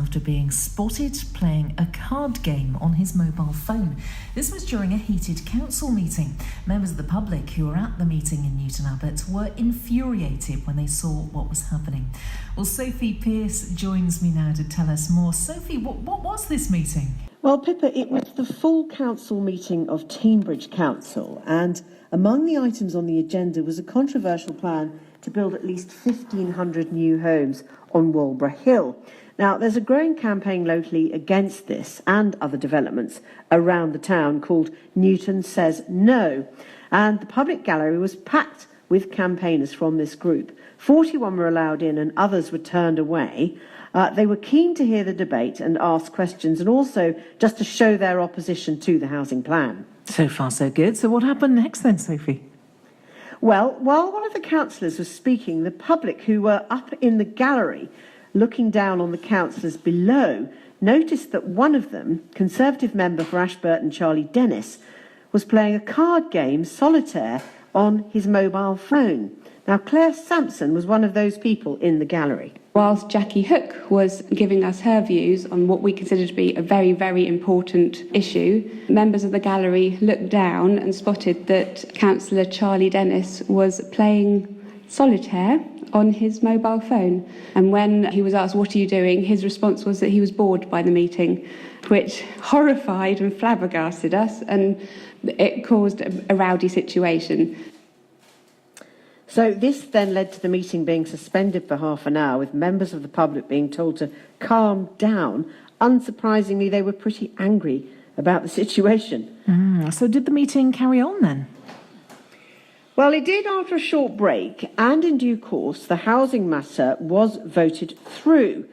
after being spotted playing a card game on his mobile phone. This was during a heated council meeting. Members of the public who were at the meeting in Newton Abbot were infuriated when they saw what was happening. Well, Sophie Pearce joins me now to tell us more. Sophie, what was this meeting? Well, Pippa, it was the full council meeting of Teignbridge Council, and among the items on the agenda was a controversial plan to build at least 1,500 new homes on Walborough Hill. Now, there's a growing campaign locally against this and other developments around the town called Newton Says No, and the public gallery was packed with campaigners from this group. 41 were allowed in and others were turned away. They were keen to hear the debate and ask questions, and also just to show their opposition to the housing plan. So far, so good. So what happened next then, Sophie? Well, while one of the councillors was speaking, the public who were up in the gallery looking down on the councillors below noticed that one of them, Conservative member for Ashburton Charlie Dennis, was playing a card game, Solitaire, on his mobile phone. Now, Claire Sampson was one of those people in the gallery. Whilst Jackie Hook was giving us her views on what we consider to be a very, very important issue, members of the gallery looked down and spotted that Councillor Charlie Dennis was playing Solitaire on his mobile phone. And when he was asked, "What are you doing?" his response was that he was bored by the meeting, which horrified and flabbergasted us, and it caused a rowdy situation. So this then led to the meeting being suspended for half an hour, with members of the public being told to calm down. Unsurprisingly, they were pretty angry about the situation. So did the meeting carry on then? Well, it did after a short break, and in due course, the housing matter was voted through.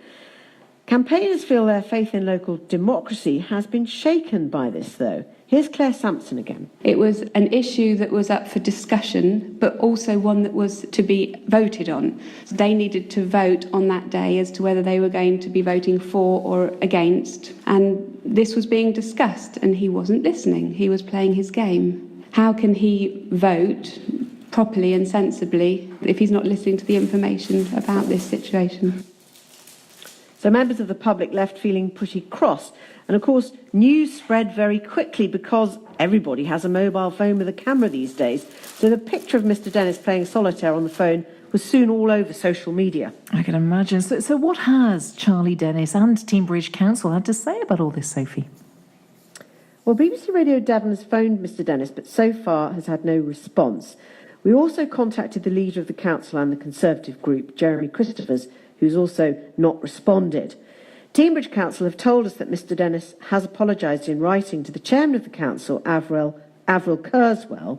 Campaigners feel their faith in local democracy has been shaken by this, though. Here's Claire Sampson again. It was an issue that was up for discussion, but also one that was to be voted on. So they needed to vote on that day as to whether they were going to be voting for or against. And this was being discussed, and he wasn't listening. He was playing his game. How can he vote properly and sensibly if he's not listening to the information about this situation? So members of the public left feeling pretty cross. And of course, news spread very quickly because everybody has a mobile phone with a camera these days. So the picture of Mr. Dennis playing Solitaire on the phone was soon all over social media. I can imagine. So what has Charlie Dennis and Teignbridge Council had to say about all this, Sophie? Well, BBC Radio Devon has phoned Mr. Dennis, but so far has had no response. We also contacted the leader of the council and the Conservative group, Jeremy Christophers, who's also not responded. Teignbridge Council have told us that Mr. Dennis has apologised in writing to the chairman of the council, Avril Kurzweil,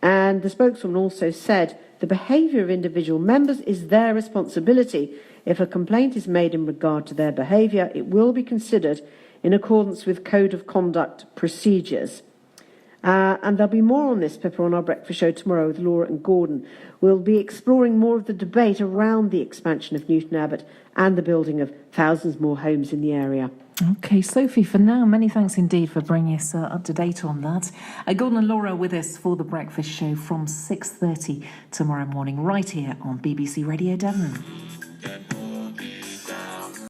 and the spokeswoman also said the behaviour of individual members is their responsibility. If a complaint is made in regard to their behaviour, it will be considered in accordance with Code of Conduct procedures. And there'll be more on this, Pippa, on our breakfast show tomorrow with Laura and Gordon. We'll be exploring more of the debate around the expansion of Newton Abbot and the building of thousands more homes in the area. OK, Sophie, for now, many thanks indeed for bringing us up to date on that. Gordon and Laura with us for the breakfast show from 6:30 tomorrow morning, right here on BBC Radio Devon.